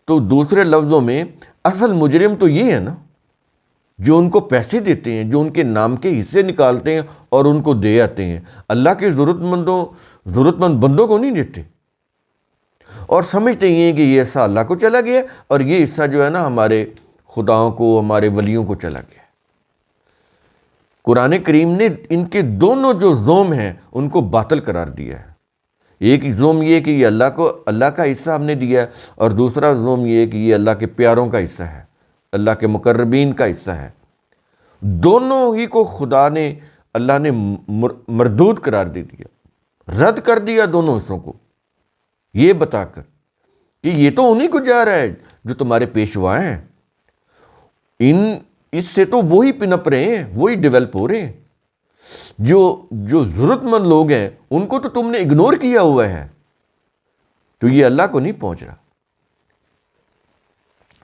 تو دوسرے لفظوں میں اصل مجرم تو یہ ہے نا، جو ان کو پیسے دیتے ہیں، جو ان کے نام کے حصے نکالتے ہیں اور ان کو دے آتے ہیں، اللہ کے ضرورت مند بندوں کو نہیں دیتے، اور سمجھتے ہیں کہ یہ حصہ اللہ کو چلا گیا اور یہ حصہ جو ہے نا ہمارے خداؤں کو، ہمارے ولیوں کو چلا گیا۔ قرآن کریم نے ان کے دونوں جو زوم ہیں ان کو باطل قرار دیا ہے۔ ایک زوم یہ کہ یہ اللہ کا حصہ ہم نے دیا ہے، اور دوسرا زوم یہ کہ یہ اللہ کے پیاروں کا حصہ ہے، اللہ کے مقربین کا حصہ ہے۔ دونوں ہی کو اللہ نے مردود قرار دے دیا، رد کر دیا دونوں حصوں کو، یہ بتا کر کہ یہ تو انہی کو جا رہا ہے جو تمہارے پیشوا ہیں، اس سے تو وہی پنپ رہے ہیں، وہی ڈیولپ ہو رہے ہیں۔ جو ضرورت مند لوگ ہیں ان کو تو تم نے اگنور کیا ہوا ہے، تو یہ اللہ کو نہیں پہنچ رہا۔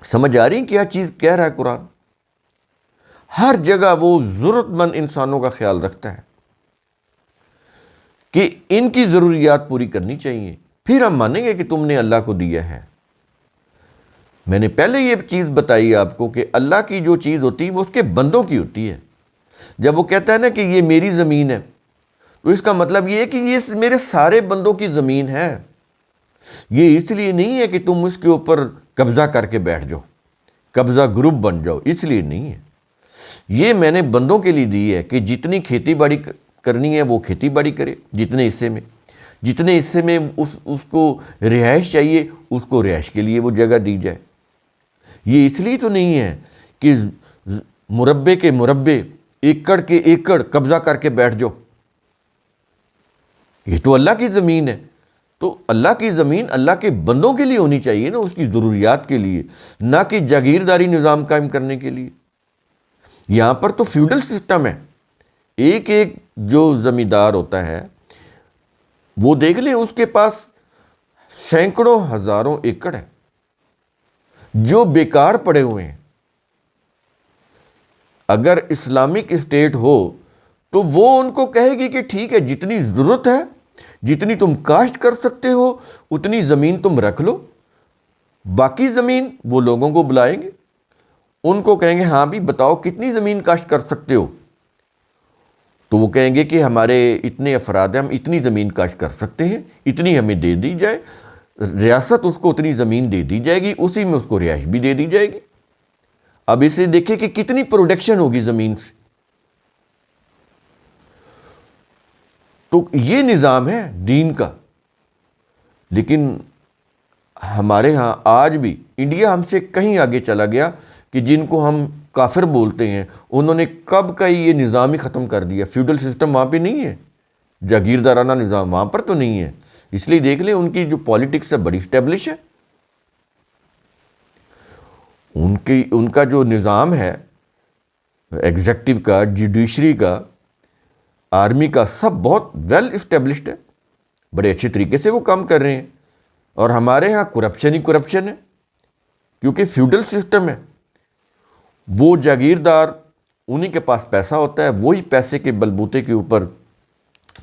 سمجھ آ رہی کیا چیز کہہ رہا ہے قرآن؟ ہر جگہ وہ ضرورت مند انسانوں کا خیال رکھتا ہے کہ ان کی ضروریات پوری کرنی چاہیے، پھر ہم مانیں گے کہ تم نے اللہ کو دیا ہے۔ میں نے پہلے یہ چیز بتائی آپ کو کہ اللہ کی جو چیز ہوتی ہے وہ اس کے بندوں کی ہوتی ہے۔ جب وہ کہتا ہے نا کہ یہ میری زمین ہے، تو اس کا مطلب یہ ہے کہ یہ میرے سارے بندوں کی زمین ہے۔ یہ اس لیے نہیں ہے کہ تم اس کے اوپر قبضہ کر کے بیٹھ جاؤ، قبضہ گروپ بن جاؤ، اس لیے نہیں ہے۔ یہ میں نے بندوں کے لیے دی ہے کہ جتنی کھیتی باڑی کرنی ہے وہ کھیتی باڑی کرے جتنے حصے میں، جتنے حصے میں اس کو رہائش چاہیے اس کو رہائش کے لیے وہ جگہ دی جائے۔ یہ اس لیے تو نہیں ہے کہ مربے کے مربے، ایکڑ کے ایکڑ قبضہ کر کے بیٹھ جاؤ۔ یہ تو اللہ کی زمین ہے، تو اللہ کی زمین اللہ کے بندوں کے لیے ہونی چاہیے نا، اس کی ضروریات کے لیے، نہ کہ جاگیرداری نظام قائم کرنے کے لیے۔ یہاں پر تو فیوڈل سسٹم ہے، ایک ایک جو زمیندار ہوتا ہے وہ دیکھ لیں اس کے پاس سینکڑوں ہزاروں ایکڑ ہیں جو بیکار پڑے ہوئے ہیں۔ اگر اسلامک اسٹیٹ ہو تو وہ ان کو کہے گی کہ ٹھیک ہے، جتنی ضرورت ہے، جتنی تم کاشت کر سکتے ہو اتنی زمین تم رکھ لو، باقی زمین وہ لوگوں کو بلائیں گے، ان کو کہیں گے ہاں بھی بتاؤ کتنی زمین کاشت کر سکتے ہو، تو وہ کہیں گے کہ ہمارے اتنے افراد ہیں، ہم اتنی زمین کاشت کر سکتے ہیں، اتنی ہمیں دے دی جائے۔ ریاست اس کو اتنی زمین دے دی جائے گی، اسی میں اس کو رہائش بھی دے دی جائے گی۔ اب اسے دیکھیں کہ کتنی پروڈکشن ہوگی زمین سے۔ تو یہ نظام ہے دین کا۔ لیکن ہمارے ہاں آج بھی انڈیا ہم سے کہیں آگے چلا گیا کہ جن کو ہم کافر بولتے ہیں انہوں نے کب کا یہ نظام ہی ختم کر دیا۔ فیوڈل سسٹم وہاں پہ نہیں ہے، جاگیردارانہ نظام وہاں پر تو نہیں ہے، اس لیے دیکھ لیں ان کی جو پالیٹکس ہے بڑی اسٹیبلش ہے۔ ان کا جو نظام ہے ایگزیکٹو کا، جوڈیشری کا، آرمی کا، سب بہت ویل اسٹیبلشڈ ہے، بڑے اچھے طریقے سے وہ کام کر رہے ہیں۔ اور ہمارے ہاں کرپشن ہی کرپشن ہے، کیونکہ فیوڈل سسٹم ہے۔ وہ جاگیردار، انہی کے پاس پیسہ ہوتا ہے، وہی پیسے کے بلبوتے کے اوپر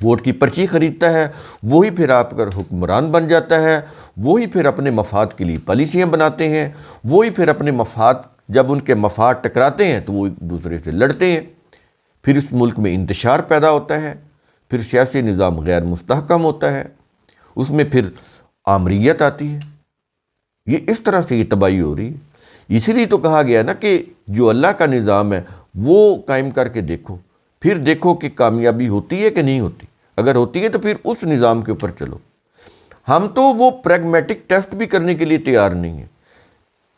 ووٹ کی پرچی خریدتا ہے، وہی پھر آپ کا حکمران بن جاتا ہے، وہی پھر اپنے مفاد کے لیے پالیسیاں بناتے ہیں، وہی پھر اپنے مفاد، جب ان کے مفاد ٹکراتے ہیں تو وہ ایک دوسرے سے لڑتے ہیں، پھر اس ملک میں انتشار پیدا ہوتا ہے، پھر سیاسی نظام غیر مستحکم ہوتا ہے، اس میں پھر آمریت آتی ہے۔ یہ اس طرح سے یہ تباہی ہو رہی ہے۔ اسی لیے تو کہا گیا نا کہ جو اللہ کا نظام ہے وہ قائم کر کے دیکھو، پھر دیکھو کہ کامیابی ہوتی ہے کہ نہیں ہوتی۔ اگر ہوتی ہے تو پھر اس نظام کے اوپر چلو۔ ہم تو وہ پریگمیٹک ٹیسٹ بھی کرنے کے لیے تیار نہیں ہیں،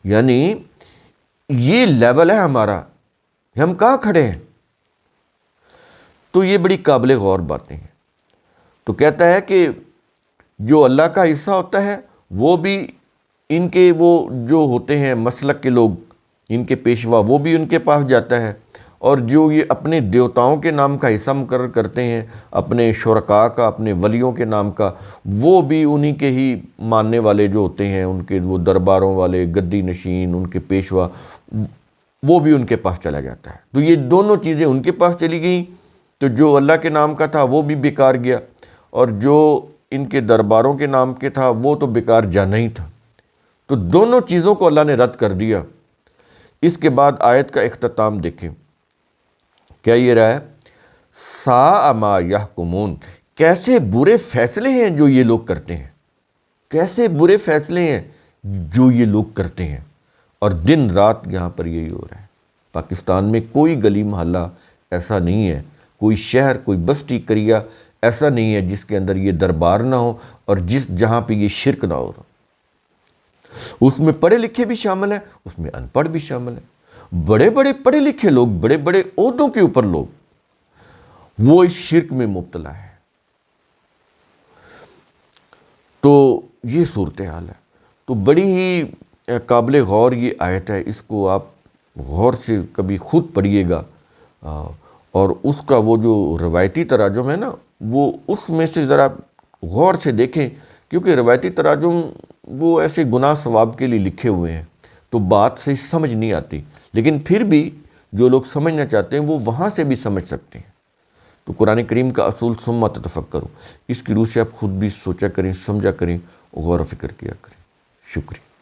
یعنی یہ لیول ہے ہمارا، ہم کہاں کھڑے ہیں؟ تو یہ بڑی قابل غور باتیں ہیں۔ تو کہتا ہے کہ جو اللہ کا حصہ ہوتا ہے وہ بھی ان کے وہ جو ہوتے ہیں مسلک کے لوگ، ان کے پیشوا، وہ بھی ان کے پاس جاتا ہے، اور جو یہ اپنے دیوتاؤں کے نام کا حصہ مقرر کرتے ہیں، اپنے شرکاء کا، اپنے ولیوں کے نام کا، وہ بھی انہی کے ہی ماننے والے جو ہوتے ہیں، ان کے وہ درباروں والے گدی نشین، ان کے پیشوا، وہ بھی ان کے پاس چلا جاتا ہے۔ تو یہ دونوں چیزیں ان کے پاس چلی گئیں، تو جو اللہ کے نام کا تھا وہ بھی بیکار گیا، اور جو ان کے درباروں کے نام کے تھا وہ تو بیکار جانا ہی تھا۔ تو دونوں چیزوں کو اللہ نے رد کر دیا۔ اس کے بعد آیت کا اختتام دیکھیں، کیا یہ رہا ہے؟ ساء ما یحکمون، کیسے برے فیصلے ہیں جو یہ لوگ کرتے ہیں، کیسے برے فیصلے ہیں جو یہ لوگ کرتے ہیں۔ اور دن رات یہاں پر یہی ہو رہا ہے۔ پاکستان میں کوئی گلی محلہ ایسا نہیں ہے، کوئی شہر، کوئی بستی قریہ ایسا نہیں ہے جس کے اندر یہ دربار نہ ہو اور جہاں پہ یہ شرک نہ ہو رہا۔ اس میں پڑھے لکھے بھی شامل ہیں، اس میں ان پڑھ بھی شامل ہیں، بڑے بڑے پڑھے لکھے لوگ، بڑے بڑے عہدوں کے اوپر لوگ، وہ اس شرک میں مبتلا ہے۔ تو یہ صورتحال ہے۔ تو بڑی ہی قابل غور یہ آیت ہے، اس کو آپ غور سے کبھی خود پڑھیے گا، اور اس کا وہ جو روایتی تراجم ہے نا، وہ اس میں سے ذرا غور سے دیکھیں، کیونکہ روایتی تراجم وہ ایسے گناہ ثواب کے لیے لکھے ہوئے ہیں، تو بات سے سمجھ نہیں آتی، لیکن پھر بھی جو لوگ سمجھنا چاہتے ہیں وہ وہاں سے بھی سمجھ سکتے ہیں۔ تو قرآن کریم کا اصول ثم تتفکروا، اس کی روح سے آپ خود بھی سوچا کریں، سمجھا کریں، غور و فکر کیا کریں۔ شکریہ۔